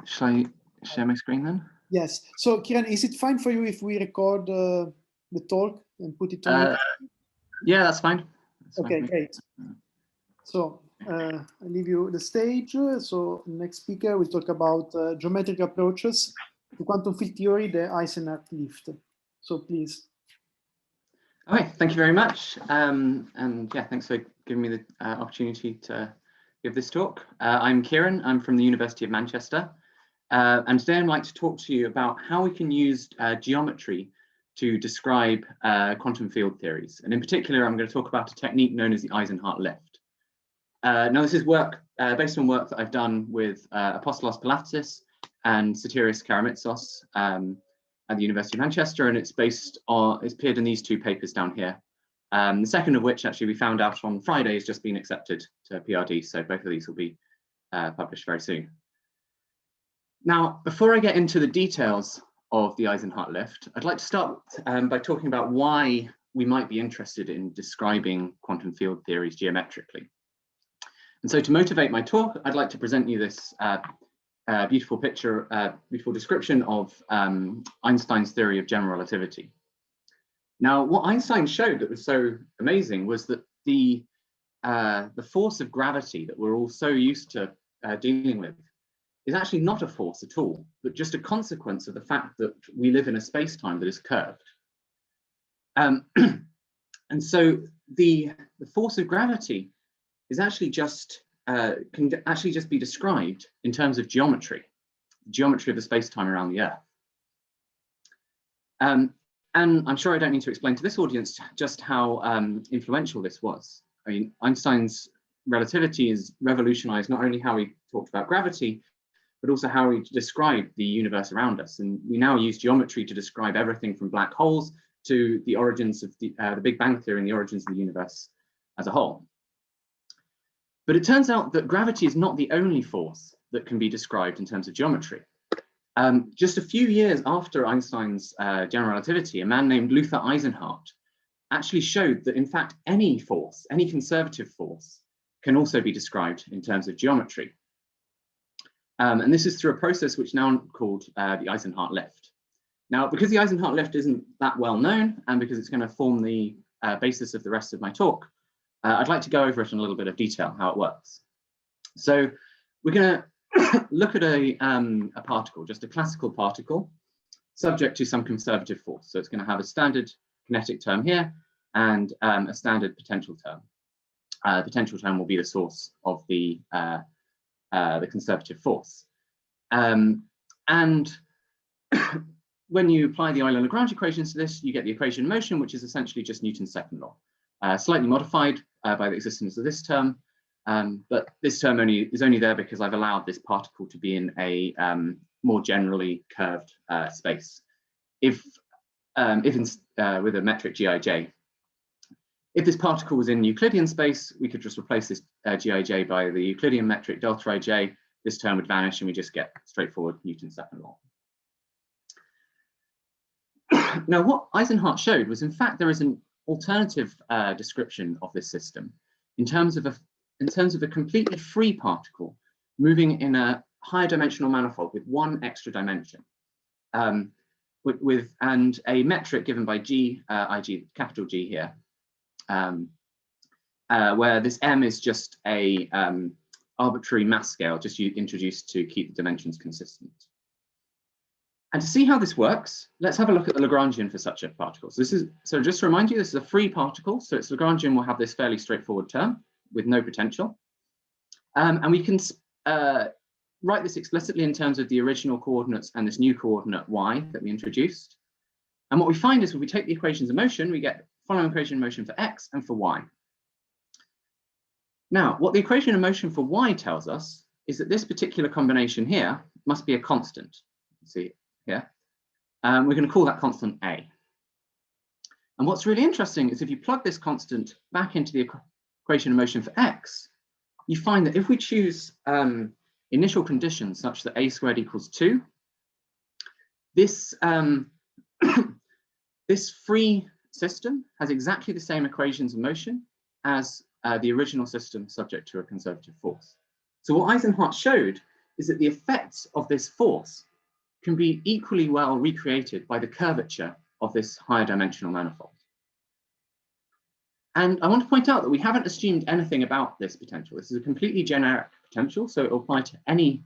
Shall I share my screen then? Yes. So, Kieran, is it fine for you if we record the talk and put it on? Yeah, that's fine. Okay, great. So, I leave you the stage. So, next speaker will talk about geometric approaches to quantum field theory, the Eisenhart lift. So, please. Okay, thank you very much. And yeah, thanks for giving me the opportunity to give this talk. I'm Kieran. I'm from the University of Manchester. And today I'd like to talk to you about how we can use geometry to describe quantum field theories. And in particular, I'm going to talk about a technique known as the Eisenhart lift. Now, this is work based on work that I've done with Apostolos Palatzis and Sotiris Karamitsos at the University of Manchester, and it's appeared in these two papers down here. The second of which actually we found out on Friday has just been accepted to PRD, so both of these will be published very soon. Now, before I get into the details of the Eisenhart lift, I'd like to start by talking about why we might be interested in describing quantum field theories geometrically. And so to motivate my talk, I'd like to present you this beautiful description of Einstein's theory of general relativity. Now, what Einstein showed that was so amazing was that the force of gravity that we're all so used to dealing with is actually not a force at all, but just a consequence of the fact that we live in a space-time that is curved. And so the force of gravity is actually can actually just be described in terms of geometry of the space-time around the Earth. And I'm sure I don't need to explain to this audience just how influential this was. I mean, Einstein's relativity has revolutionized not only how he talked about gravity, but also how he described the universe around us. And we now use geometry to describe everything from black holes to the origins of the Big Bang Theory and the origins of the universe as a whole. But it turns out that gravity is not the only force that can be described in terms of geometry. Just a few years after Einstein's general relativity, a man named Luther Eisenhart actually showed that, in fact, any force, any conservative force, can also be described in terms of geometry. And this is through a process which is now called the Eisenhart lift. Now, because the Eisenhart lift isn't that well known, and because it's going to form the basis of the rest of my talk, I'd like to go over it in a little bit of detail, how it works. So we're going to look at a particle, just a classical particle, subject to some conservative force. So it's going to have a standard kinetic term here and a standard potential term. The potential term will be the source of the conservative force. And when you apply the Euler-Lagrange equations to this, you get the equation of motion, which is essentially just Newton's second law, slightly modified by the existence of this term. But this term is only there because I've allowed this particle to be in a more generally curved space. With a metric Gij, if this particle was in Euclidean space, we could just replace this Gij by the Euclidean metric delta Ij. This term would vanish and we just get straightforward Newton's second law. Now, what Eisenhart showed was, in fact, there is an alternative description of this system in terms of a completely free particle moving in a higher dimensional manifold with one extra dimension, and a metric given by Ig, capital G here, where this m is just a arbitrary mass scale just introduced to keep the dimensions consistent. And to see how this works, let's have a look at the Lagrangian for such a particle. So just to remind you, this is a free particle, so its Lagrangian will have this fairly straightforward term with no potential. And we can write this explicitly in terms of the original coordinates and this new coordinate y that we introduced. And what we find is when we take the equations of motion, we get the following equation of motion for x and for y. Now, what the equation of motion for y tells us is that this particular combination here must be a constant. See here. We're going to call that constant a. And what's really interesting is if you plug this constant back into the equation of motion for x, you find that if we choose initial conditions such that a squared equals 2, this this free system has exactly the same equations of motion as the original system subject to a conservative force. So what Eisenhart showed is that the effects of this force can be equally well recreated by the curvature of this higher dimensional manifold. And I want to point out that we haven't assumed anything about this potential. This is a completely generic potential, so it will apply to any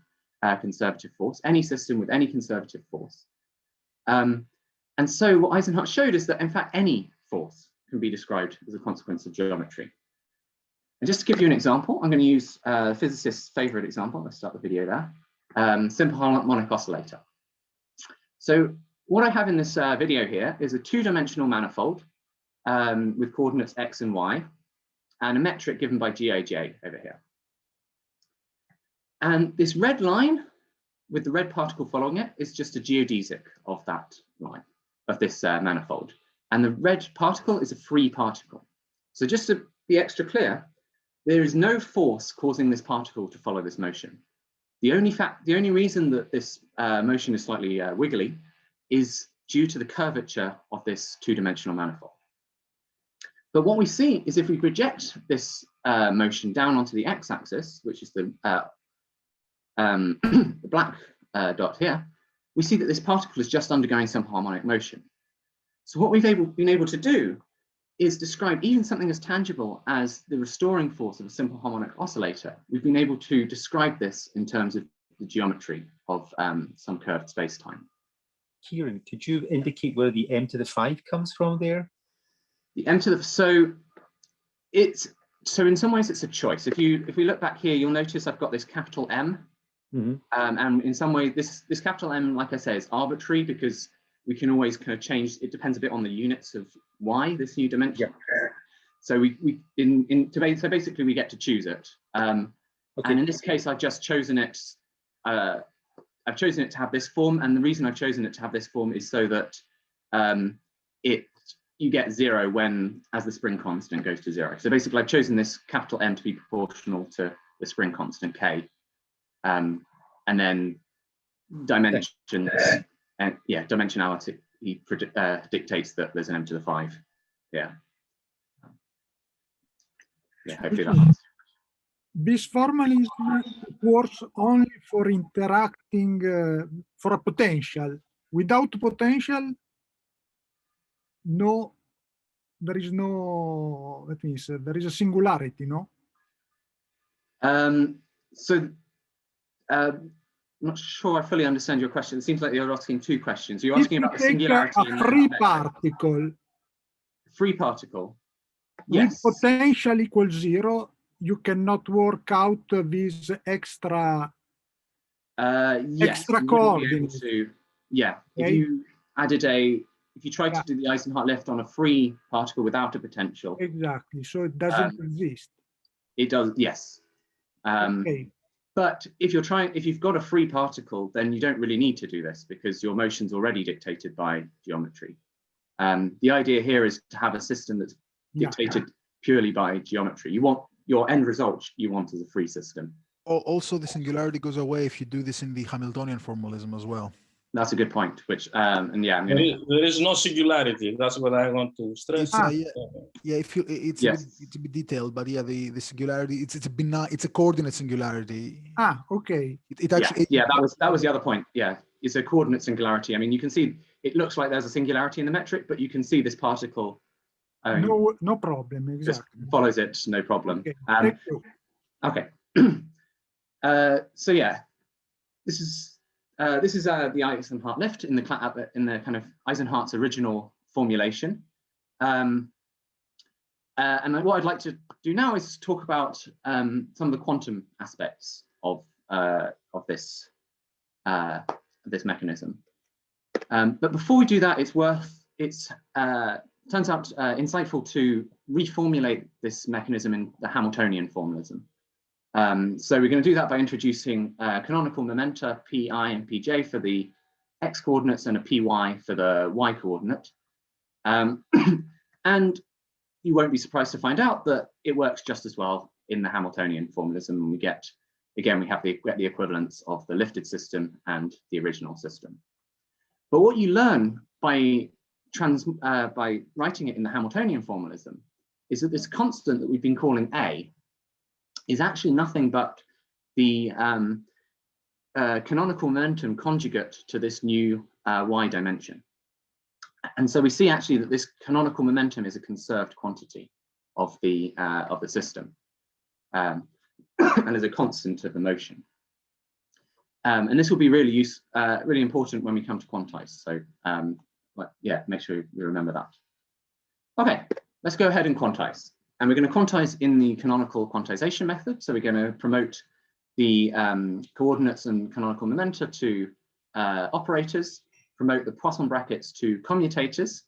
conservative force, any system with any conservative force. And so what Eisenhart showed is that, in fact, any force can be described as a consequence of geometry. And just to give you an example, I'm going to use a physicist's favorite example. Let's start the video there. Simple harmonic oscillator. So what I have in this video here is a two-dimensional manifold with coordinates x and y, and a metric given by GAJ over here. And this red line with the red particle following it is just a geodesic of that line, of this manifold. And the red particle is a free particle. So just to be extra clear, there is no force causing this particle to follow this motion. The only reason that this motion is slightly wiggly is due to the curvature of this two-dimensional manifold. But what we see is if we project this motion down onto the x-axis, which is the black dot here, we see that this particle is just undergoing simple harmonic motion. So what we've been able to do is describe even something as tangible as the restoring force of a simple harmonic oscillator. We've been able to describe this in terms of the geometry of some curved space-time. Kieran, could you indicate where the m to the 5 comes from there? The m to the, so in some ways it's a choice. If we look back here, you'll notice I've got this capital M. Mm-hmm. And in some way, this capital M, like I say, is arbitrary because we can always kind of change. It depends a bit on the units of y, this new dimension. Yeah. So so basically we get to choose it. Okay. And in this case, I've just chosen it. I've chosen it to have this form, and the reason I've chosen it to have this form is so that you get 0 as the spring constant goes to 0. So basically, I've chosen this capital M to be proportional to the spring constant k. And then dimensions, and yeah, dimensionality dictates that there's an m to the 5. Yeah. Yeah, hopefully that helps. This formalism works only for interacting for a potential. Without potential, there is no. That means there is a singularity, no? I'm not sure I fully understand your question. It seems like you're asking two questions. You're asking about the singularity. A free particle. Free particle. Yes. With potential equals 0, you cannot work out these extra. Yes, extra coordinates. Yeah. Okay. If you tried to do the Eisenhart lift on a free particle without a potential. Exactly. So it doesn't exist. It does. Yes. Okay. But if you've got a free particle, then you don't really need to do this because your motion's already dictated by geometry. The idea here is to have a system that's dictated purely by geometry. You want your end result you want as a free system. Also, the singularity goes away if you do this in the Hamiltonian formalism as well. That's a good point. Which there is no singularity. That's what I want to stress. It's a bit detailed, but yeah, the singularity it's a coordinate singularity. Okay. It actually that was the other point. Yeah, it's a coordinate singularity. I mean, you can see it looks like there's a singularity in the metric, but you can see this particle. No problem. Exactly. Just follows it, no problem. Okay. Thank you. Okay. So yeah, this is the Eisenhart lift in the kind of Eisenhart's original formulation. And what I'd like to do now is talk about some of the quantum aspects of this mechanism. But before we do that, turns out insightful to reformulate this mechanism in the Hamiltonian formalism. So we're going to do that by introducing canonical momenta pi and pj for the x coordinates and a py for the y coordinate. And you won't be surprised to find out that it works just as well in the Hamiltonian formalism. And we get the equivalence of the lifted system and the original system. But what you learn by writing it in the Hamiltonian formalism is that this constant that we've been calling A is actually nothing but the canonical momentum conjugate to this new y dimension. And so we see actually that this canonical momentum is a conserved quantity of the system, and is a constant of the motion. And this will be really really important when we come to quantize. So yeah, make sure you remember that. Okay, let's go ahead and quantize. And we're going to quantize in the canonical quantization method. So we're going to promote the coordinates and canonical momenta to operators, promote the Poisson brackets to commutators.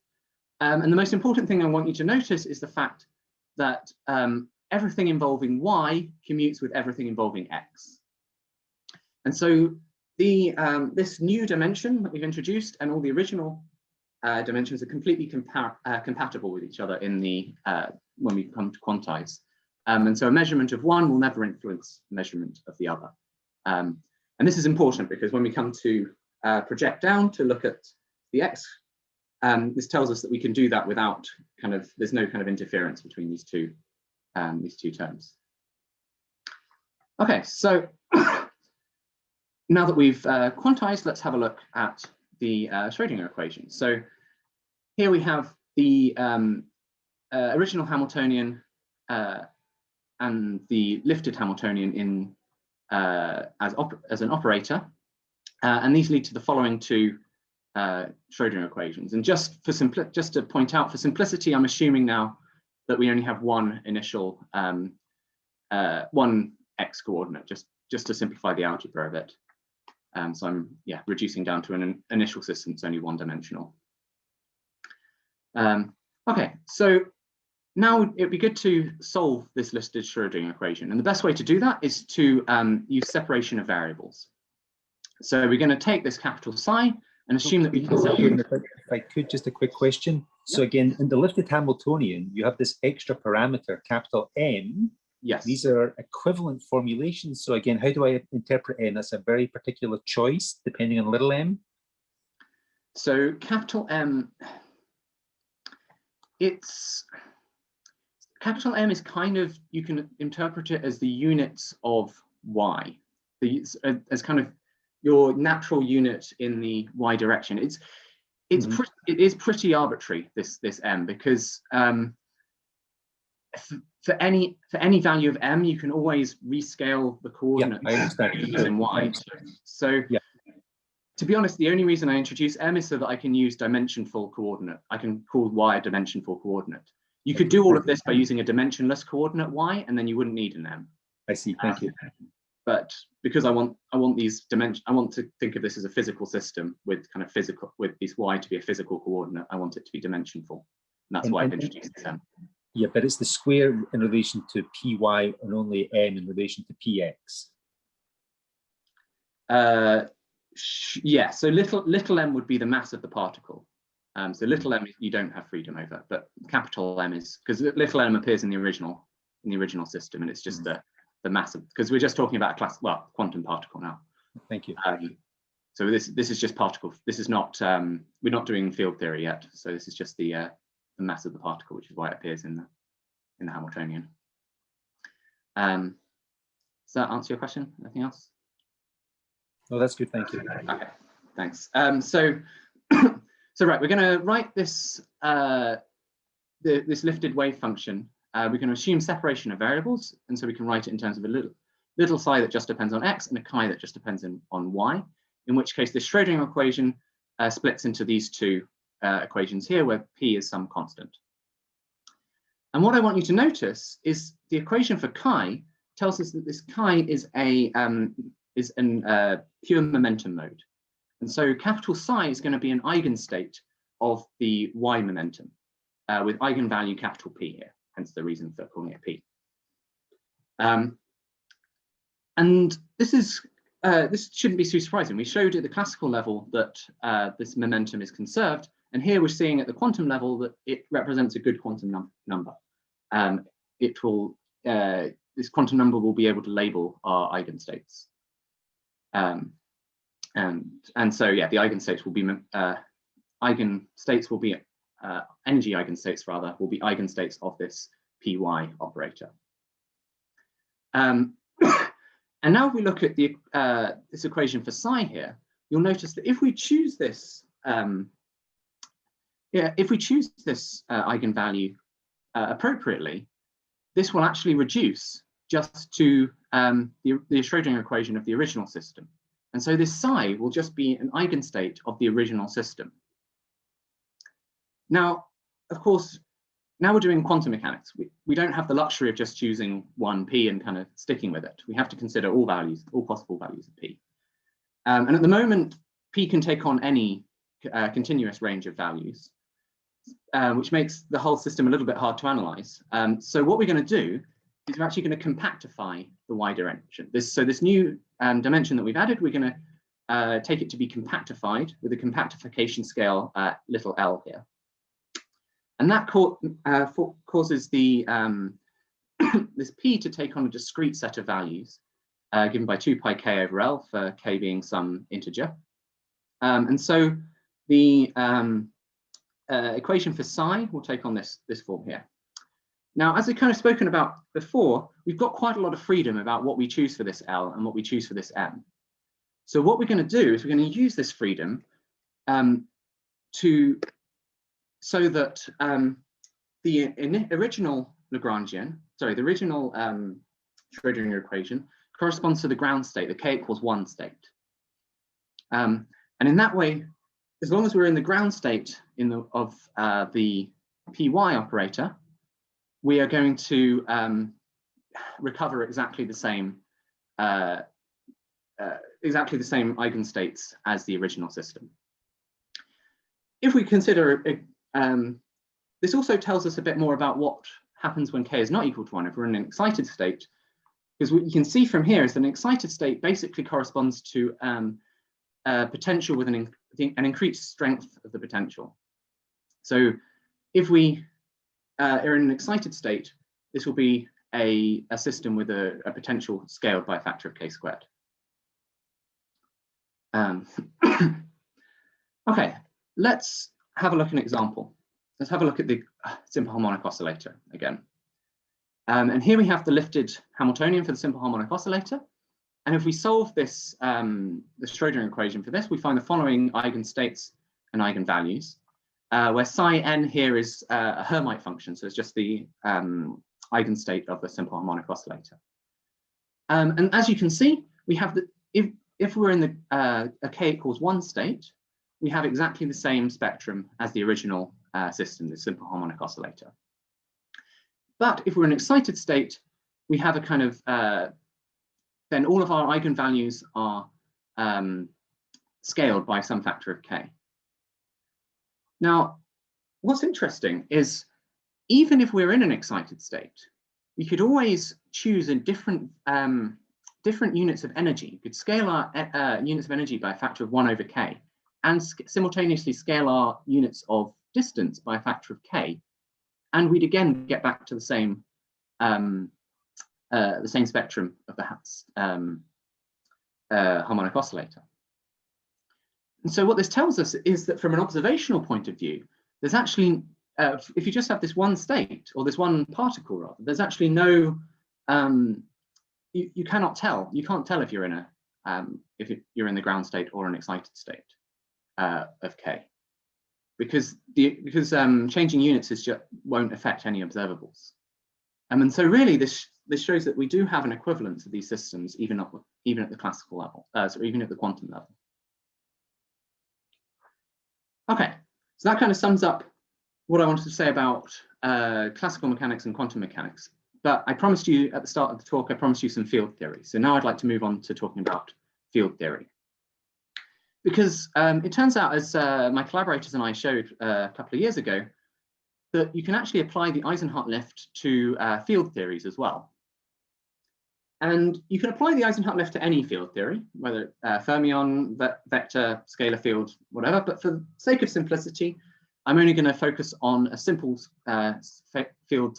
And the most important thing I want you to notice is the fact that everything involving y commutes with everything involving x. And so this new dimension that we've introduced and all the original dimensions are completely compatible with each other in the when we come to quantize. And so a measurement of one will never influence the measurement of the other. And this is important because when we come to project down to look at the x, this tells us that we can do that without there's no kind of interference between these two terms. Okay, so now that we've quantized, let's have a look at the Schrödinger equation. So here we have the original Hamiltonian and the lifted Hamiltonian in as an operator, and these lead to the following two Schrödinger equations. And just to point out, for simplicity, I'm assuming now that we only have one initial one x coordinate, just to simplify the algebra of it. So I'm reducing down to an initial system that's only one dimensional. Okay, so now it'd be good to solve this listed Schrödinger equation, and the best way to do that is to use separation of variables. So we're going to take this capital psi and assume that we can separate. If I could, just a quick question. So again, in the lifted Hamiltonian, you have this extra parameter, capital M. Yes. These are equivalent formulations. So again, how do I interpret M? That's a very particular choice, depending on little m. So capital M, capital M is you can interpret it as the units of y, as kind of your natural unit in the y direction. It is pretty arbitrary, this m, because for any value of m, you can always rescale the coordinates using y. So to be honest, the only reason I introduce m is so that I can use dimensionful coordinate. I can call y a dimensionful coordinate. You could do all of this by using a dimensionless coordinate y, and then you wouldn't need an m. I see. Thank you. But because I want these dimensions, I want to think of this as a physical system with with this y to be a physical coordinate. I want it to be dimensionful. And that's why I've introduced this m. Yeah, but it's the square in relation to py and only m in relation to px. Yeah, so little m would be the mass of the particle. So little m you don't have freedom over, but capital M is, because little m appears in the original system, and it's just the mass of, because we're just talking about a quantum particle now. Thank you. So this is just particle. This is not we're not doing field theory yet. So this is just the mass of the particle, which is why it appears in the Hamiltonian. Does that answer your question? Anything else? Oh, that's good. Thank you. Okay, thanks. So right, we're going to write this this lifted wave function. We're going to assume separation of variables, and so we can write it in terms of a little psi that just depends on x and a chi that just depends on y. In which case, this Schrödinger equation splits into these two equations here, where p is some constant. And what I want you to notice is the equation for chi tells us that this chi is an pure momentum mode. And so capital psi is going to be an eigenstate of the y momentum with eigenvalue capital P here, hence the reason for calling it P. And this shouldn't be too surprising. We showed at the classical level that this momentum is conserved, and here we're seeing at the quantum level that it represents a good quantum number. This quantum number will be able to label our eigenstates. And so yeah, the eigenstates will be energy eigenstates rather will be eigenstates of this py operator. And now if we look at the this equation for psi here, you'll notice that if we choose this, eigenvalue appropriately, this will actually reduce just to the Schrödinger equation of the original system. And so this psi will just be an eigenstate of the original system. Now, of course, now we're doing quantum mechanics. We don't have the luxury of just choosing one p and kind of sticking with it. We have to consider all values, all possible values of p. And at the moment, p can take on any continuous range of values, which makes the whole system a little bit hard to analyze. So what we're going to do is we're actually going to compactify the y direction. So this new dimension that we've added, we're going to take it to be compactified with a compactification scale little l here. And that causes the this p to take on a discrete set of values given by 2 pi k over l, for k being some integer. And so the equation for psi will take on this form here. Now, as we've kind of spoken about before, we've got quite a lot of freedom about what we choose for this L and what we choose for this M. So what we're going to do is we're going to use this freedom so that the original Lagrangian, sorry, the original Schrödinger equation corresponds to the ground state, the k=1 state. And in that way, as long as we're in the ground state of the py operator, we are going to recover exactly the same eigenstates as the original system. If we consider this also tells us a bit more about what happens when k is not equal to 1 if we're in an excited state, because what you can see from here is that an excited state basically corresponds to potential with an increased strength of the potential. So if we are in an excited state, this will be a system with a potential scaled by a factor of k squared. Okay, let's have a look at an example. Let's have a look at the simple harmonic oscillator again. And here we have the lifted Hamiltonian for the simple harmonic oscillator. And if we solve this, the Schrödinger equation for this, we find the following eigenstates and eigenvalues, where psi n here is a Hermite function, so it's just the eigenstate of the simple harmonic oscillator. And as you can see, we have the if we're in the a k=1 state, we have exactly the same spectrum as the original system, the simple harmonic oscillator. But if we're in an excited state, we have a kind of then all of our eigenvalues are scaled by some factor of k. Now, what's interesting is even if we're in an excited state, we could always choose a different units of energy. We could scale our units of energy by a factor of 1 over k, and simultaneously scale our units of distance by a factor of k, and we'd again get back to the same spectrum of the harmonic oscillator. And so what this tells us is that from an observational point of view, there's actually, if you just have this one state, or this one particle rather, there's actually no, you cannot tell. You can't tell if you're in a, you're in the ground state or an excited state of k, because changing units won't affect any observables. And so really this shows that we do have an equivalence of these systems even at the classical level, so even at the quantum level. Okay, so that kind of sums up what I wanted to say about classical mechanics and quantum mechanics. But I promised you at the start of the talk, I promised you some field theory. So now I'd like to move on to talking about field theory. Because it turns out, as my collaborators and I showed a couple of years ago, that you can actually apply the Eisenhart lift to field theories as well. And you can apply the Eisenhart lift to any field theory, whether fermion, vector, scalar field, whatever. But for the sake of simplicity, I'm only going to focus on a simple field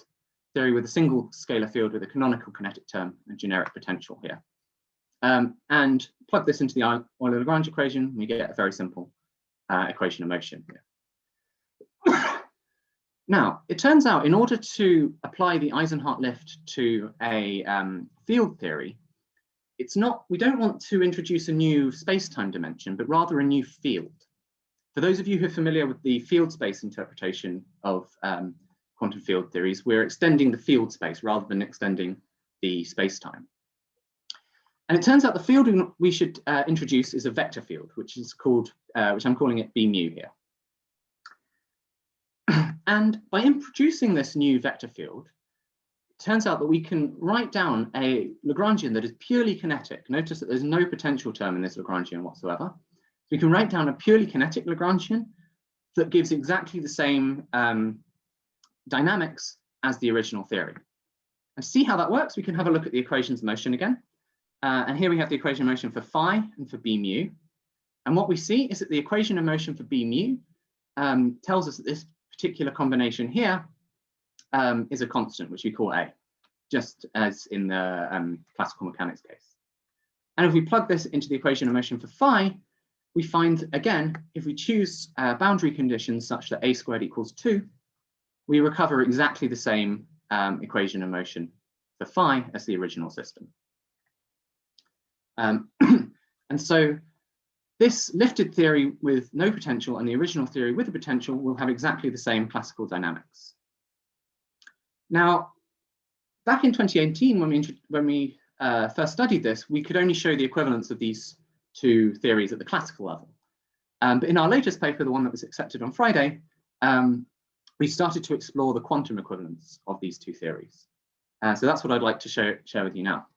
theory with a single scalar field with a canonical kinetic term and generic potential here. And plug this into the Euler-Lagrange equation, we get a very simple equation of motion here. Now, it turns out in order to apply the Eisenhart lift to a field theory, we don't want to introduce a new space-time dimension, but rather a new field. For those of you who are familiar with the field space interpretation of quantum field theories, we're extending the field space rather than extending the space-time. And it turns out the field we should introduce is a vector field, which is called, which I'm calling it B mu here. And by introducing this new vector field, it turns out that we can write down a Lagrangian that is purely kinetic. Notice that there's no potential term in this Lagrangian whatsoever. So we can write down a purely kinetic Lagrangian that gives exactly the same dynamics as the original theory. And to see how that works, we can have a look at the equations of motion again. And here we have the equation of motion for phi and for B mu. And what we see is that the equation of motion for B mu tells us that this particular combination here is a constant, which we call A, just as in the classical mechanics case. And if we plug this into the equation of motion for phi, we find, again, if we choose boundary conditions such that A squared equals 2, we recover exactly the same equation of motion for phi as the original system. And so this lifted theory with no potential and the original theory with a potential will have exactly the same classical dynamics. Now, back in 2018, when we first studied this, we could only show the equivalence of these two theories at the classical level. But in our latest paper, the one that was accepted on Friday, we started to explore the quantum equivalence of these two theories. So that's what I'd like to share with you now.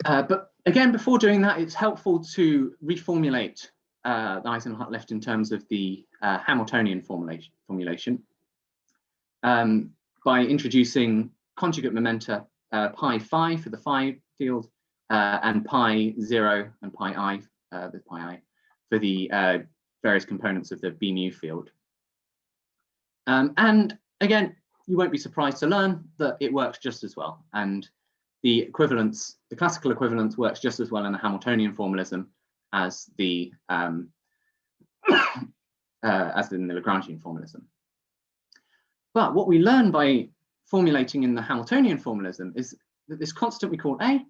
But again, before doing that, it's helpful to reformulate the Eisenhart lift in terms of the Hamiltonian formulation by introducing conjugate momenta pi phi for the phi field and pi 0 and pi I, for the various components of the B mu field. And again, you won't be surprised to learn that it works just as well. And the equivalence, the classical equivalence, works just as well in the Hamiltonian formalism as the as in the Lagrangian formalism. But what we learn by formulating in the Hamiltonian formalism is that this constant we call A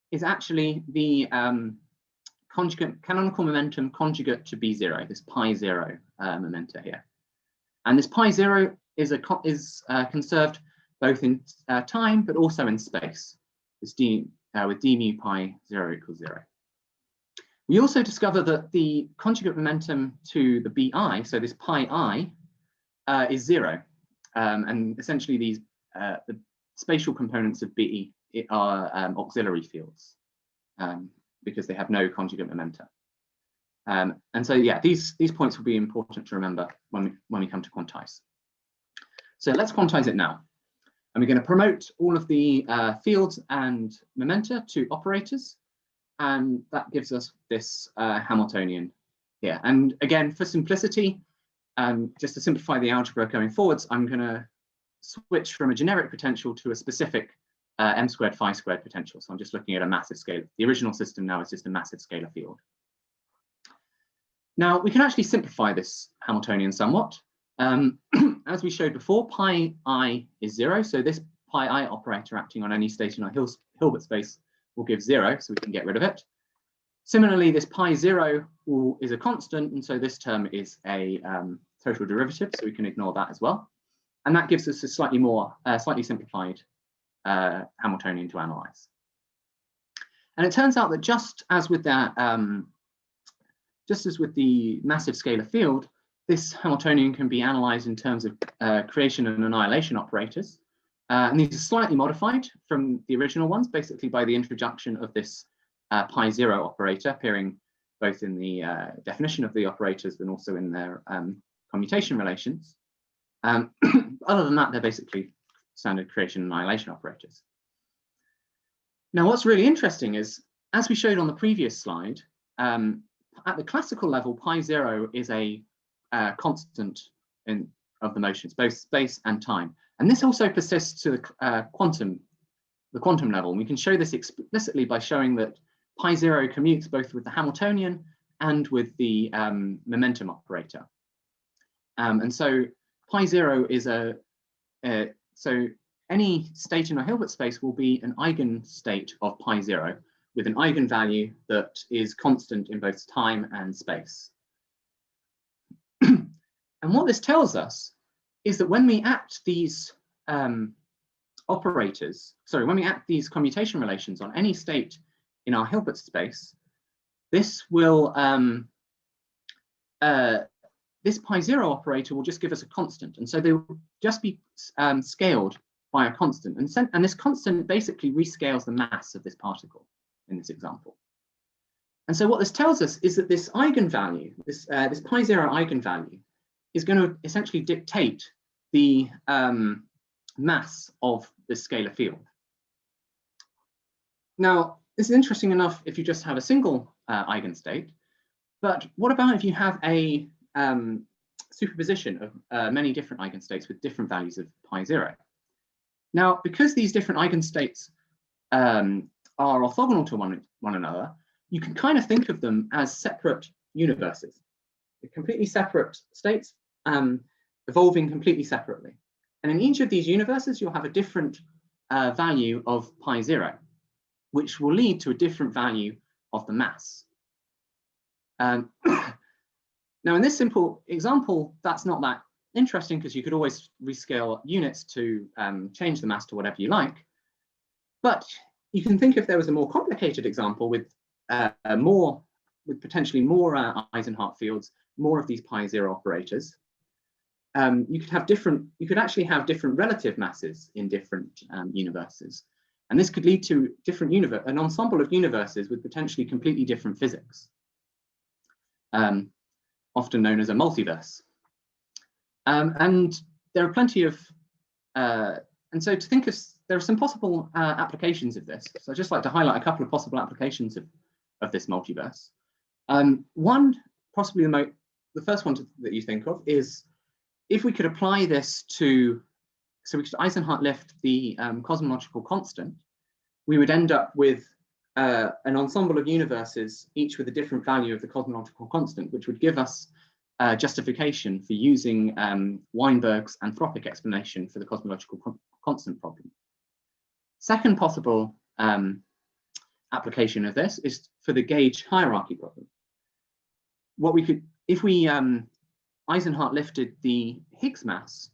is actually the conjugate canonical momentum conjugate to B0, this pi 0 momenta here. And this pi 0 is conserved both in time but also in space. This with d mu pi 0 equals 0. We also discover that the conjugate momentum to the bi, so this pi I, is 0. And essentially these the spatial components of B are auxiliary fields because they have no conjugate momenta. And so yeah, these points will be important to remember when we come to quantize. So let's quantize it now. And we're going to promote all of the fields and momenta to operators, and that gives us this Hamiltonian here. And again, for simplicity, just to simplify the algebra going forwards, I'm going to switch from a generic potential to a specific m squared phi squared potential. So I'm just looking at a massive scale. The original system now is just a massive scalar field. Now we can actually simplify this Hamiltonian somewhat. As we showed before, pi I is 0, so this pi I operator acting on any state in our Hilbert space will give 0, so we can get rid of it. Similarly, this pi 0 is a constant, and so this term is a total derivative, so we can ignore that as well. And that gives us a slightly simplified Hamiltonian to analyze. And it turns out that just as with that, just as with the massive scalar field, this Hamiltonian can be analyzed in terms of creation and annihilation operators. And these are slightly modified from the original ones, basically by the introduction of this pi 0 operator, appearing both in the definition of the operators and also in their commutation relations. Other than that, they're basically standard creation and annihilation operators. Now, what's really interesting is, as we showed on the previous slide, at the classical level, pi 0 is a constant of the motions, both space and time. And this also persists to the quantum level. And we can show this explicitly by showing that pi 0 commutes both with the Hamiltonian and with the momentum operator. And so pi 0 is so any state in our Hilbert space will be an eigenstate of pi0 with an eigenvalue that is constant in both time and space. And what this tells us is that when we act these operators, when we act these commutation relations on any state in our Hilbert space, this will this pi0 operator will just give us a constant, and so they will just be scaled by a constant, and this constant basically rescales the mass of this particle in this example. And so what this tells us is that this eigenvalue, this pi0 eigenvalue, is going to essentially dictate the mass of the scalar field. Now, this is interesting enough if you just have a single eigenstate, but what about if you have a superposition of many different eigenstates with different values of pi0? Now, because these different eigenstates are orthogonal to one another, you can kind of think of them as separate universes. They're completely separate states, evolving completely separately. And in each of these universes, you'll have a different value of pi0, which will lead to a different value of the mass. Now, in this simple example, that's not that interesting because you could always rescale units to change the mass to whatever you like. But you can think if there was a more complicated example with potentially more Eisenhart fields, more of these pi0 operators. You could actually have different relative masses in different universes, and this could lead to an ensemble of universes with potentially completely different physics, often known as a multiverse. And there are plenty of, and so to think of, there are some possible applications of this. So I'd just like to highlight a couple of possible applications of this multiverse. One, possibly the first one that you think of is if we could apply this to, so we could Eisenhart lift the cosmological constant, we would end up with an ensemble of universes, each with a different value of the cosmological constant, which would give us justification for using Weinberg's anthropic explanation for the cosmological constant problem. Second possible application of this is for the gauge hierarchy problem. What we could, if we Eisenhart lifted the Higgs mass,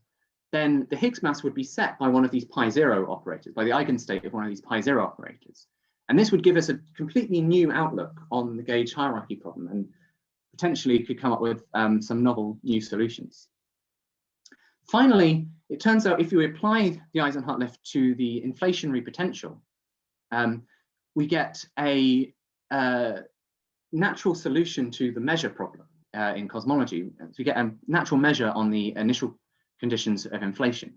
then the Higgs mass would be set by one of these pi0 operators, by the eigenstate of one of these pi0 operators. And this would give us a completely new outlook on the gauge hierarchy problem and potentially could come up with some novel new solutions. Finally, it turns out if you apply the Eisenhart lift to the inflationary potential, we get a natural solution to the measure problem in cosmology. So we get a natural measure on the initial conditions of inflation.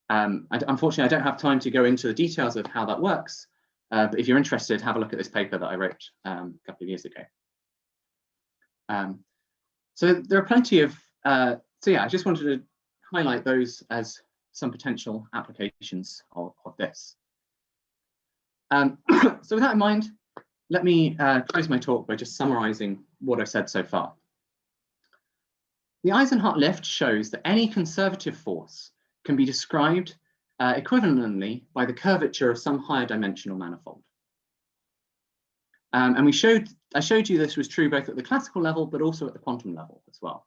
Unfortunately, I don't have time to go into the details of how that works, but if you're interested, have a look at this paper that I wrote a couple of years ago. So there are plenty of, so yeah, I just wanted to highlight those as some potential applications of this. So with that in mind, let me close my talk by just summarizing what I've said so far. The Eisenhart lift shows that any conservative force can be described equivalently by the curvature of some higher dimensional manifold. And I showed you this was true both at the classical level, but also at the quantum level as well.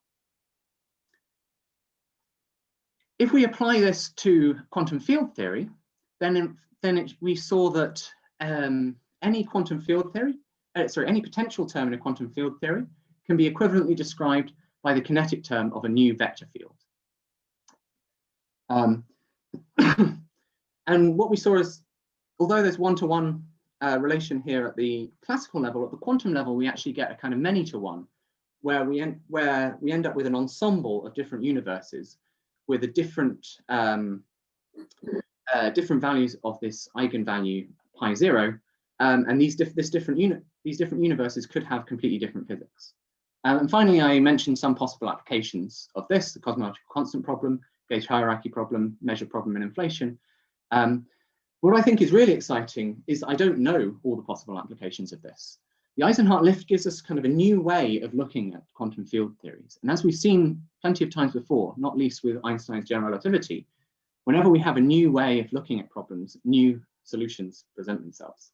If we apply this to quantum field theory, then we saw that any quantum field theory, any potential term in a quantum field theory can be equivalently described by the kinetic term of a new vector field. And what we saw is, although there's one-to-one relation here at the classical level, at the quantum level, we actually get a kind of many-to-one, where we end up with an ensemble of different universes with a different values of this eigenvalue pi0, and these different universes could have completely different physics. And finally, I mentioned some possible applications of this: the cosmological constant problem, gauge hierarchy problem, measure problem, and inflation. What I think is really exciting is I don't know all the possible applications of this. The Eisenhart lift gives us kind of a new way of looking at quantum field theories. And as we've seen plenty of times before, not least with Einstein's general relativity, whenever we have a new way of looking at problems, new solutions present themselves.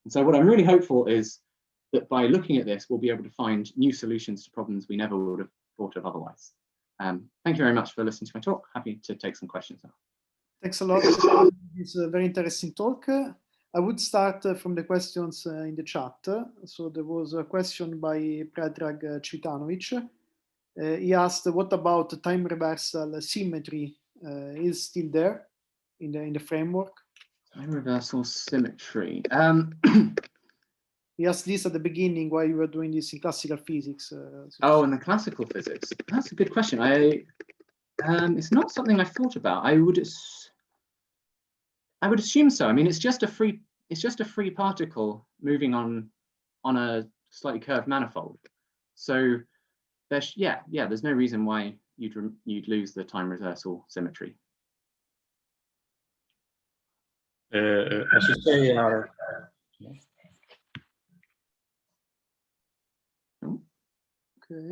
And so what I'm really hopeful is that by looking at this, we'll be able to find new solutions to problems we never would have thought of otherwise. Thank you very much for listening to my talk. Happy to take some questions now. Thanks a lot. It's a very interesting talk. I would start from the questions in the chat. So there was a question by Predrag Cvitanovic. He asked, what about the time reversal symmetry? Is still there in the framework? Time reversal symmetry. He asked this at the beginning while you were doing this in classical physics. Oh, in the classical physics. That's a good question. It's not something I've thought about. I would assume so. I mean, it's just a free particle moving on a slightly curved manifold. So there's no reason why you'd lose the time reversal symmetry. I should say,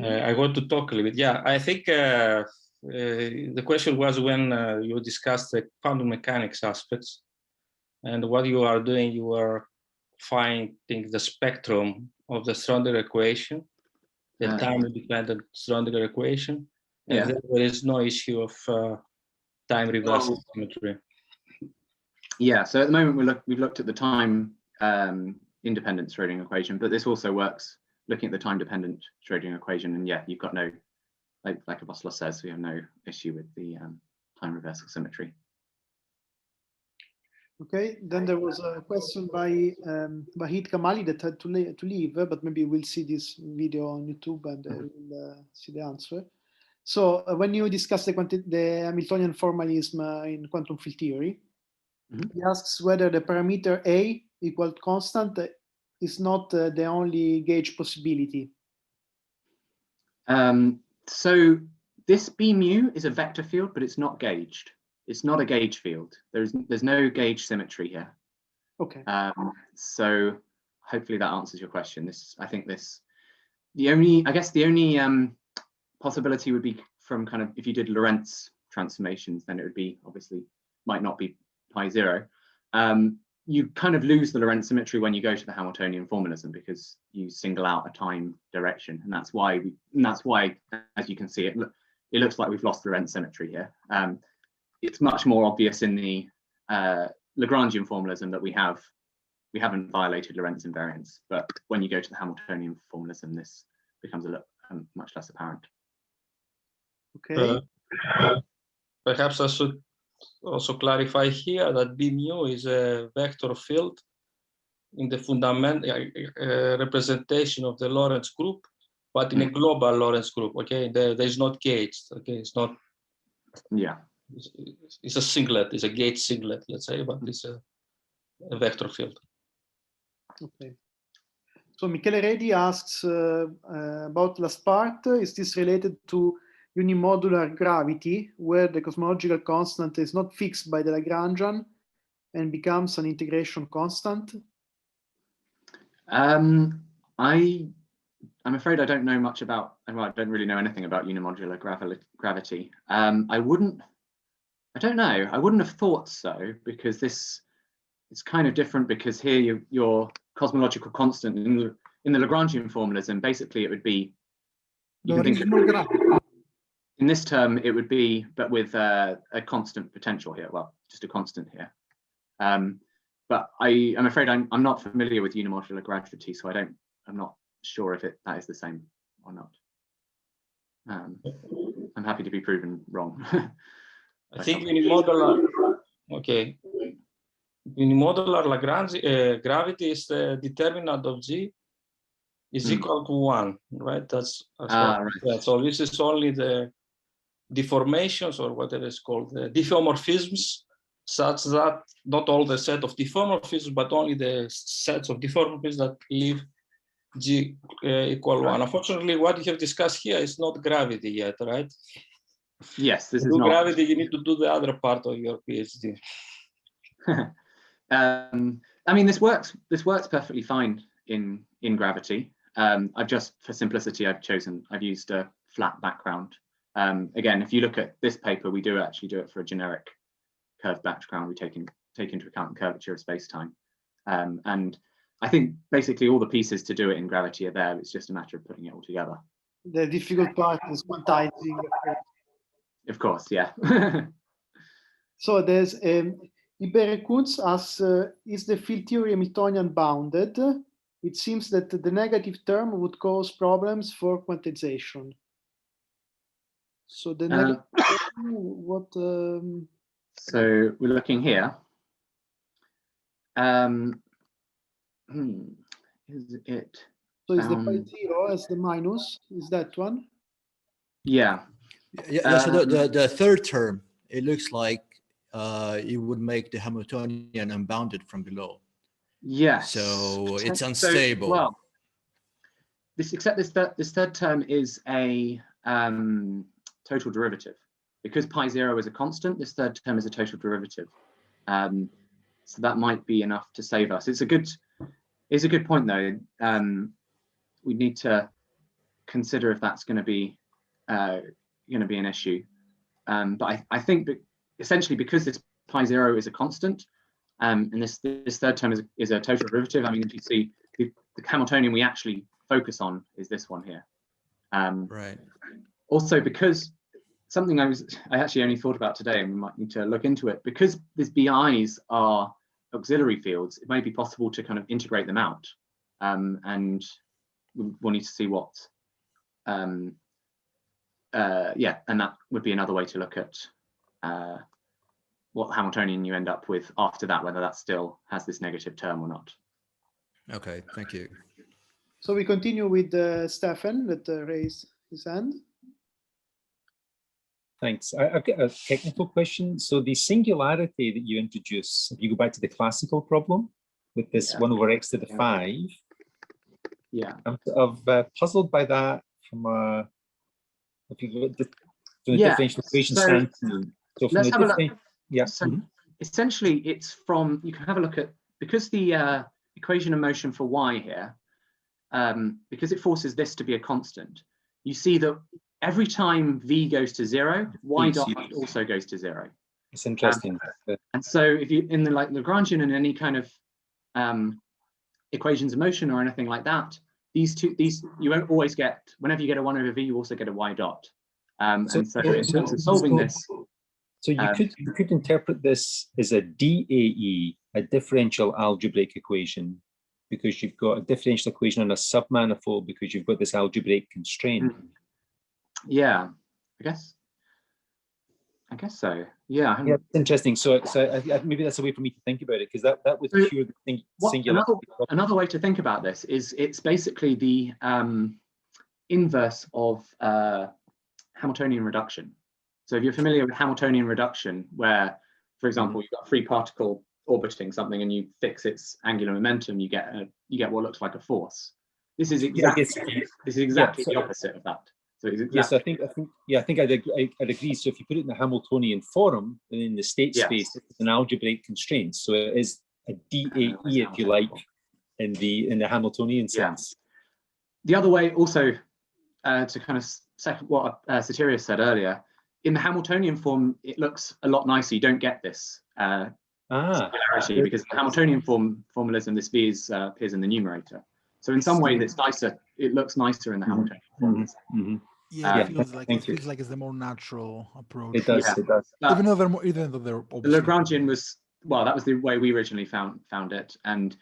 I want to talk a little bit. Yeah, I think the question was when you discussed the quantum mechanics aspects, and what you are doing, you are finding the spectrum of the Schrödinger equation, the time-dependent Schrödinger equation, and then there is no issue of time reversal symmetry. Yeah, so at the moment we've looked at the time independent Schrödinger equation, but this also works looking at the time-dependent Schrödinger equation, and yeah, you've got no, like Apostolos says, we have no issue with the time reversal symmetry. Okay, then there was a question by Vahid Kamali that had to leave, but maybe we'll see this video on YouTube and we'll see the answer. So when you discuss the Hamiltonian formalism in quantum field theory, he asks whether the parameter A equal constant is not the only gauge possibility. So this B mu is a vector field, but it's not gauged. It's not a gauge field. There's no gauge symmetry here. Okay. So hopefully that answers your question. The only possibility would be from kind of, if you did Lorentz transformations, then it would be obviously might not be pi zero. You kind of lose the Lorentz symmetry when you go to the Hamiltonian formalism because you single out a time direction, and that's why as you can see it looks like we've lost the Lorentz symmetry here. It's much more obvious in the Lagrangian formalism that we haven't violated Lorentz invariance, but when you go to the Hamiltonian formalism, this becomes much less apparent. Okay. Perhaps I should also clarify here that B mu is a vector field in the fundamental representation of the Lorentz group, but in a global Lorentz group. Okay, there is not gauged. Okay, it's not. Yeah. It's a singlet. It's a gauge singlet, let's say, but it's a vector field. Okay. So Michele Redi asks about last part. Is this related to unimodular gravity, where the cosmological constant is not fixed by the Lagrangian and becomes an integration constant? I'm afraid I don't know much about, well, I don't really know anything about unimodular gravity. I don't know. I wouldn't have thought so, because it's kind of different, because here your cosmological constant in the Lagrangian formalism, basically it would be, you can think of, in this term it would be, but with a constant potential here, well, just a constant here. But I'm afraid I'm not familiar with unimodular gravity, so I'm not sure if that is the same or not. I'm happy to be proven wrong. I think unimodular, okay. Unimodular Lagrange gravity is the determinant of G is equal to 1, right? That's right. So this is only the deformations, or what it is called, the diffeomorphisms, such that not all the set of diffeomorphisms, but only the sets of diffeomorphisms that leave G equal 1. Unfortunately, what you have discussed here is not gravity yet, right? Yes, this to is do not gravity. You need to do the other part of your PhD. I mean, this works perfectly fine in gravity. I've just, for simplicity, I've used a flat background. Again, if you look at this paper, we do actually do it for a generic curved background, we take into account the curvature of space-time. And I think basically all the pieces to do it in gravity are there. It's just a matter of putting it all together. The difficult part is quantizing. Of course, yeah. So there's Ibere Kunz asks, is the field theory Hamiltonian bounded? It seems that the negative term would cause problems for quantization. So the negative term, what? So we're looking here. Is it? So is the pi 0 as the minus? Is that one? Yeah. Yeah. So the third term, it looks like it would make the Hamiltonian unbounded from below. Yes. So it's unstable. So, well, this third term is a total derivative. Because pi 0 is a constant, this third term is a total derivative. So that might be enough to save us. It's a good point though. We need to consider if that's going to be an issue. But I think essentially because this pi 0 is a constant, and this third term is a total derivative. I mean, if you see the Hamiltonian we actually focus on is this one here. Right. Also, because something I actually only thought about today, and we might need to look into it, because these BIs are auxiliary fields, it may be possible to kind of integrate them out, and we'll need to see what. And that would be another way to look at what Hamiltonian you end up with after that, whether that still has this negative term or not. Okay, thank you. So we continue with Stefan that raised his hand. Thanks. I've got a technical question. So the singularity that you introduce, if you go back to the classical problem with this 1 over x to the 5, I'm puzzled by that from a differential equation standpoint. So let's have a look. Yeah. So essentially, it's from, you can have a look at, because the equation of motion for y here, because it forces this to be a constant, you see that every time v goes to 0, y dot also goes to 0. It's interesting. And so if you in the Lagrangian and any kind of equations of motion or anything like that, these you won't always get, whenever you get a 1 over v, you also get a y dot. And so in terms of solving this, so you could interpret this as a DAE, a differential algebraic equation, because you've got a differential equation on a submanifold because you've got this algebraic constraint. Yeah, I guess so. Yeah, it's interesting. So maybe that's a way for me to think about it, because that would cure the thing. Another way to think about this is it's basically the inverse of Hamiltonian reduction. So if you're familiar with Hamiltonian reduction, where, for example, you've got a free particle orbiting something and you fix its angular momentum, you get what looks like a force. This is exactly the opposite of that. So yes, I think I'd agree. So if you put it in the Hamiltonian form, and in the state space, it's an algebraic constraint. So it is a DAE, if you like, in the Hamiltonian sense. The other way, also, to kind of second what Soterios said earlier, in the Hamiltonian form, it looks a lot nicer. You don't get this similarity, because in the Hamiltonian formalism, this v appears in the numerator. So in some way, it's nicer. It looks nicer in the Hamiltonian form. Yeah, it feels like it's the more natural approach. It does. It does. Even though they're the Lagrangian was, well, that was the way we originally found it, and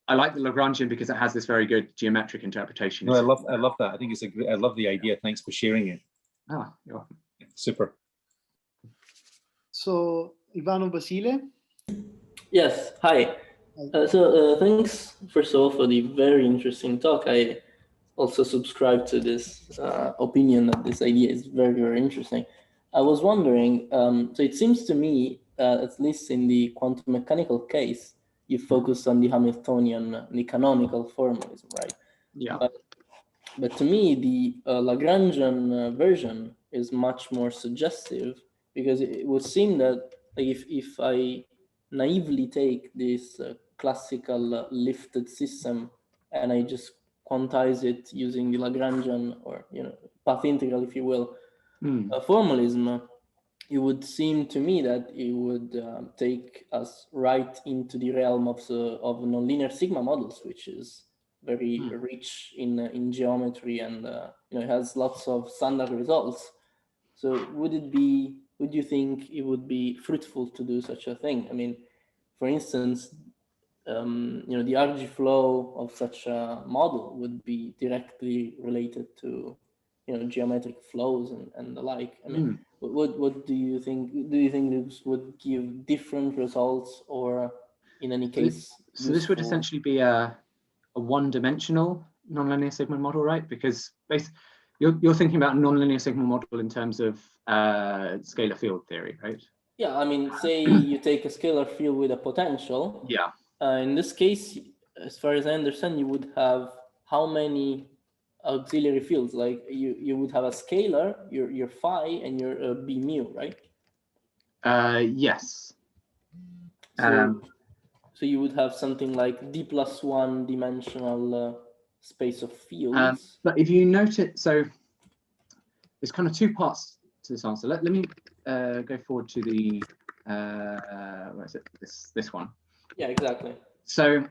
I like the Lagrangian because it has this very good geometric interpretation. No, I love that. I think it's I love the idea. Thanks for sharing it. Oh, you're welcome. Super. So Ivano Basile. Yes. Hi. Thanks first of all for the very interesting talk. I also subscribe to this opinion that this idea is very, very interesting. I was wondering, so it seems to me, at least in the quantum mechanical case, you focus on the Hamiltonian, the canonical formalism, right? Yeah. But to me, the Lagrangian version is much more suggestive, because it would seem that if I naively take this classical lifted system and I just quantize it using the Lagrangian, or path integral, if you will, formalism, it would seem to me that it would take us right into the realm of nonlinear sigma models, which is very rich in geometry, and it has lots of standard results. So would you think it would be fruitful to do such a thing? I mean, for instance, the RG flow of such a model would be directly related to geometric flows and the like. I mean, what do you think? Do you think this would give different results, or in any case? So this would essentially be a one-dimensional nonlinear sigma model, right? Because you're thinking about a nonlinear sigma model in terms of scalar field theory, right? Yeah, I mean, say you take a scalar field with a potential. Yeah. In this case, as far as I understand, you would have how many auxiliary fields? Like you would have a scalar, your phi, and your b mu, right? Yes. So you would have something like d+1 dimensional space of fields. But if you note it, so there's kind of two parts to this answer. Let me go forward to the where is it? This one. Yeah, exactly. So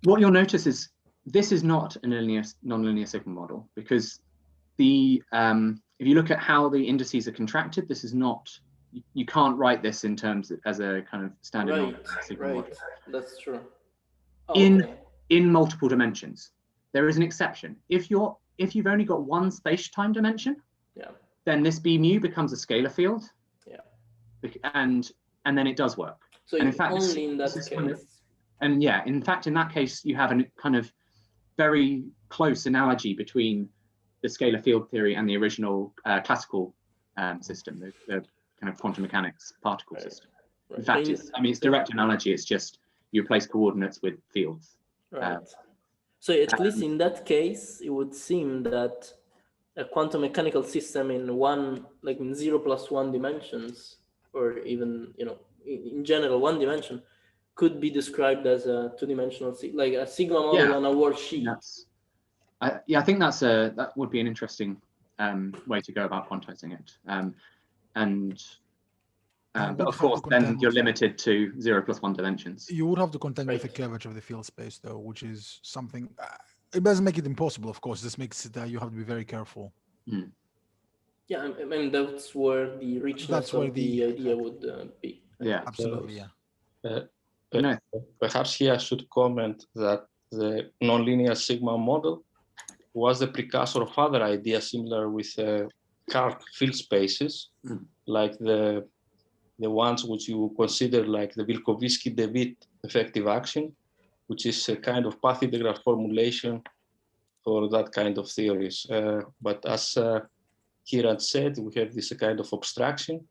what you'll notice is this is not a nonlinear sigma model, because the if you look at how the indices are contracted, this is not, you can't write this in terms as a kind of standard nonlinear sigma model. That's true. In multiple dimensions. There is an exception. If you've only got one space-time dimension, then this b mu becomes a scalar field. And then it does work. So and in fact, only in that case. In fact, in that case, you have a kind of very close analogy between the scalar field theory and the original classical system, the kind of quantum mechanics particle system. In fact, it's direct analogy. It's just you replace coordinates with fields. So at least in that case, it would seem that a quantum mechanical system in 0+1 dimensions, or even in general 1 dimension, could be described as a two-dimensional, like a sigma model on a worldsheet. I think that would be an interesting way to go about quantizing it. But of course, then you're limited to 0+1 dimensions. You would have to contend with the curvature of the field space, though, which is something. It doesn't make it impossible, of course. This makes it that you have to be very careful. Yeah, I mean that's where the richness of the idea would be. Yeah, absolutely. Perhaps here I should comment that the nonlinear sigma model was the precursor of other ideas similar with Karp field spaces, like the ones which you consider like the Vilkovsky-de Witt effective action, which is a kind of path integral formulation for that kind of theories. But as Kieran said, we have this kind of abstraction,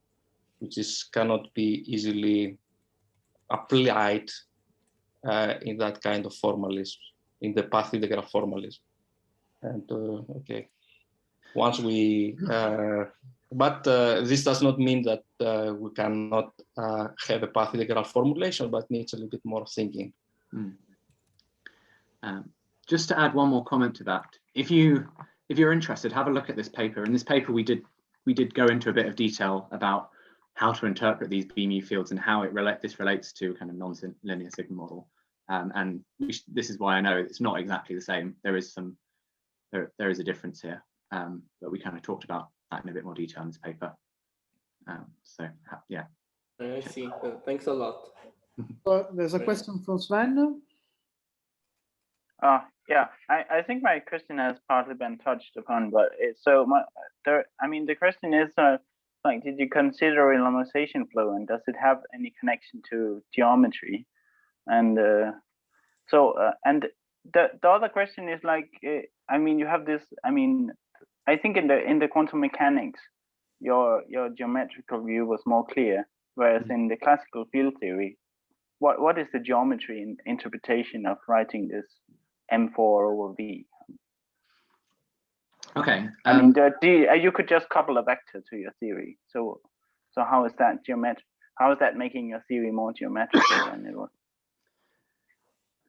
which cannot be easily applied in that kind of formalism, in the path integral formalism. And once we, but this does not mean that we cannot have a path integral formulation, but needs a little bit more thinking. Just to add one more comment to that, if you're interested, have a look at this paper. In this paper, we did go into a bit of detail about how to interpret these b mu fields and how this relates to a kind of non-linear sigma model. And this is why I know it's not exactly the same. There is a difference here, but we kind of talked about that in a bit more detail in this paper. So yeah. I see. Thanks a lot. There's a question from Sven. Yeah, I think my question has partly been touched upon, but the question is like, did you consider renormalization flow, and does it have any connection to geometry? And and the other question is like, you have this. I think in the quantum mechanics, your geometrical view was more clear, whereas in the classical field theory, what is the geometry and interpretation of writing this M4 over V? Okay. You could just couple a vector to your theory. So how is that geometric? How is that making your theory more geometrical than it was?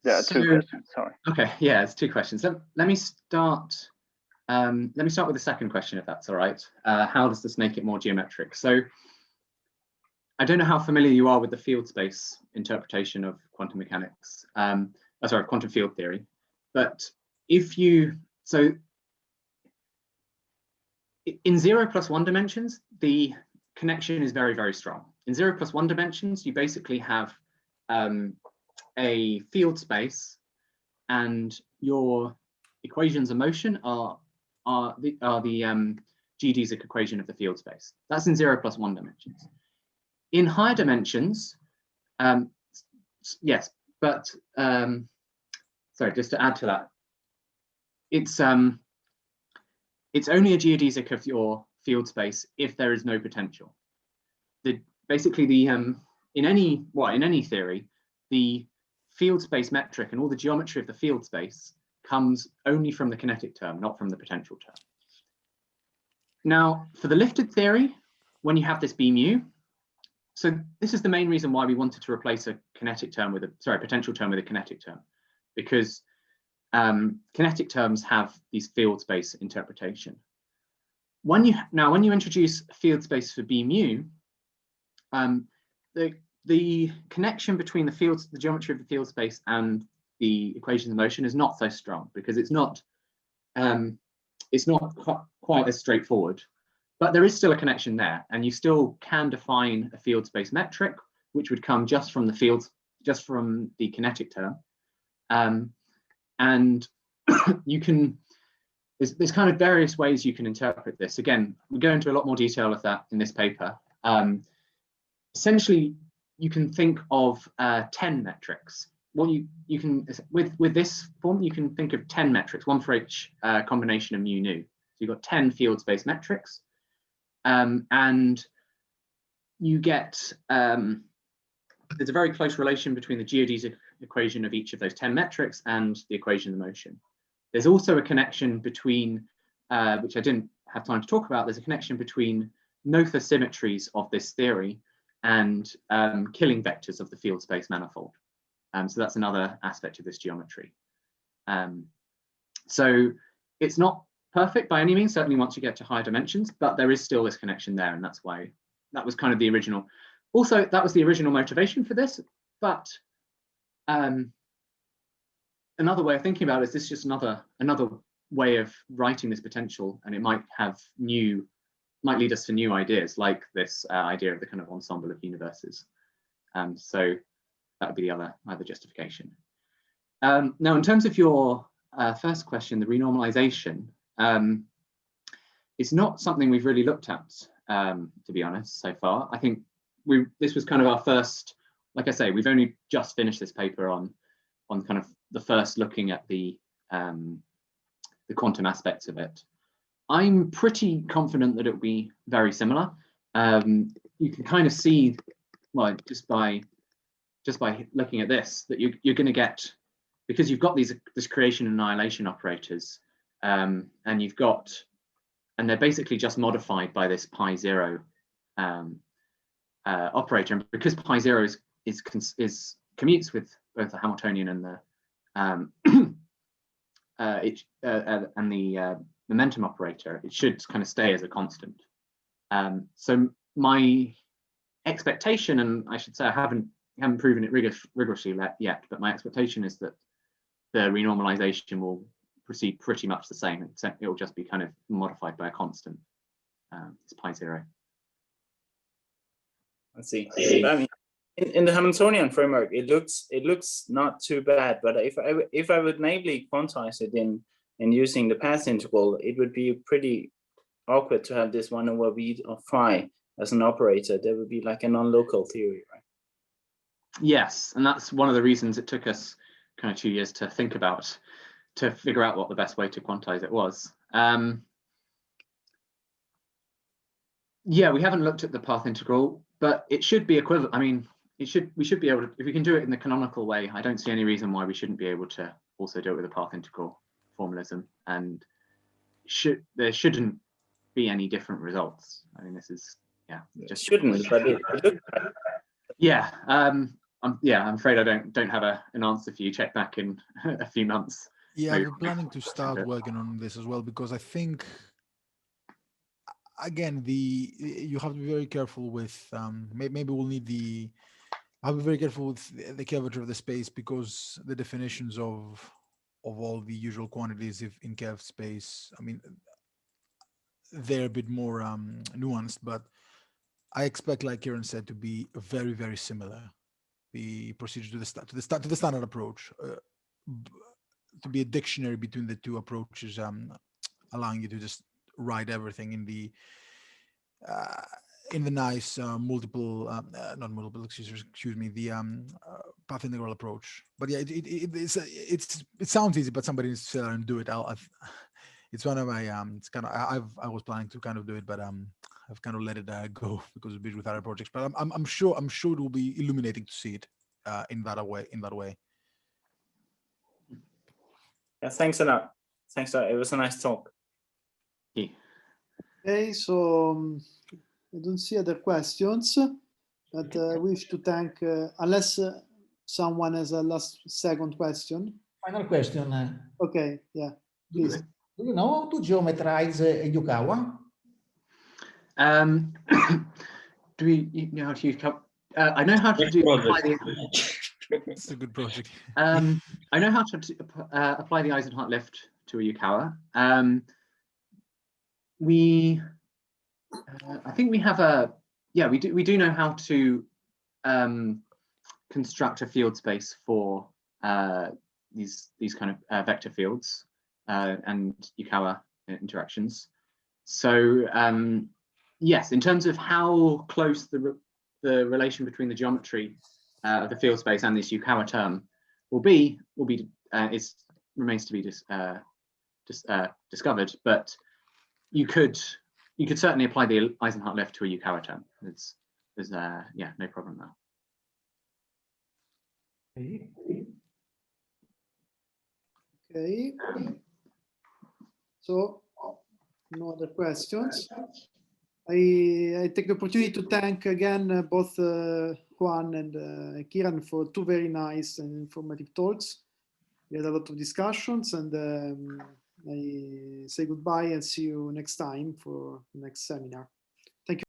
There are two questions. Sorry. Okay. Yeah, it's two questions. Let me start let me start with the second question, if that's all right. How does this make it more geometric? So I don't know how familiar you are with the field space interpretation of quantum mechanics, sorry, quantum field theory. But if you, so in 0+1 dimensions, the connection is very, very strong. In 0+1 dimensions, you basically have a field space, and your equations of motion are the geodesic equation of the field space. That's in 0+1 dimensions. In higher dimensions, yes, but sorry, just to add to that, it's only a geodesic of your field space if there is no potential. Basically, in any theory, the field space metric and all the geometry of the field space comes only from the kinetic term, not from the potential term. Now, for the lifted theory, when you have this B mu, so this is the main reason why we wanted to replace a kinetic term with a, sorry, potential term with a kinetic term, because kinetic terms have these field space interpretation. When you introduce field space for B mu, the connection between the geometry of the field space and the equations of motion is not so strong, because it's not quite as straightforward. But there is still a connection there, and you still can define a field space metric, which would come just from the kinetic term. And you can, there's kind of various ways you can interpret this. Again, we go into a lot more detail of that in this paper. Essentially, you can think of 10 metrics. Well, you can, with this form, you can think of 10 metrics, one for each combination of mu nu. So you've got 10 field space metrics. And you get, there's a very close relation between the geodesic equation of each of those 10 metrics and the equation of motion. There's also a connection between, which I didn't have time to talk about, there's a connection between Noether symmetries of this theory and killing vectors of the field space manifold. So that's another aspect of this geometry. So it's not perfect by any means, certainly once you get to higher dimensions, but there is still this connection there, and that's why that was kind of the original. Also, that was the original motivation for this, but another way of thinking about it is this is just another way of writing this potential, and it might lead us to new ideas, like this idea of the kind of ensemble of universes. So that would be the other justification. Now, in terms of your first question, the renormalization, it's not something we've really looked at, to be honest, so far. I think this was kind of our first, like I say, we've only just finished this paper on kind of the first looking at the quantum aspects of it. I'm pretty confident that it will be very similar. You can kind of see, well, just by looking at this, that you're going to get, because you've got this creation and annihilation operators, and they're basically just modified by this pi zero operator, and because pi zero commutes with both the Hamiltonian and the momentum operator, it should kind of stay as a constant. So my expectation, and I should say I haven't proven it rigorously yet, but my expectation is that the renormalization will proceed pretty much the same, except it will just be kind of modified by a constant. It's pi zero. I see. I mean, in the Hamiltonian framework, it looks not too bad, but if I would naively quantize it in using the path integral, it would be pretty awkward to have this 1/v of phi as an operator. That would be like a non-local theory, right? Yes, and that's one of the reasons it took us kind of 2 years to think about, to figure out what the best way to quantize it was. Yeah, we haven't looked at the path integral, but it should be equivalent. I mean, we should be able to, if we can do it in the canonical way, I don't see any reason why we shouldn't be able to also do it with a path integral formalism, and there shouldn't be any different results. I mean, this is, yeah, just shouldn't, but it looks like. Yeah, I'm afraid I don't have an answer for you. Check back in a few months. Yeah, we're planning to start working on this as well, because I think, again, you have to be very careful with, maybe we'll need I'll be very careful with the curvature of the space, because the definitions of all the usual quantities in curved space, I mean, they're a bit more nuanced, but I expect, like Kieran said, to be very, very similar. The procedure to the standard approach, to be a dictionary between the two approaches, allowing you to just write everything in the nice multiple, not multiple, excuse me, the path integral approach. But yeah, it sounds easy, but somebody needs to sit down and do it. It's one of my it's kind of I was planning to kind of do it, but I've kind of let it go because of busy with other projects. But I'm sure it will be illuminating to see it in that way. Yeah, thanks a lot. Thanks a lot. It was a nice talk. Okay, so I don't see other questions, but I wish to thank, unless someone has a last second question. Final question. Okay, yeah, please. Do you know how to geometrize a Yukawa? Do we know how to use? I know how to do. It's a good project. I know how to apply the Eisenhart lift to a Yukawa. I think we have we do know how to construct a field space for these kind of vector fields and Yukawa interactions. So yes, in terms of how close the relation between the geometry of the field space and this Yukawa term will be remains to be discovered, but you could certainly apply the Eisenhart lift to a Yukawa term. There's no problem there. Okay. So no other questions. I take the opportunity to thank again both Juan and Kieran for two very nice and informative talks. We had a lot of discussions, and I say goodbye and see you next time for the next seminar.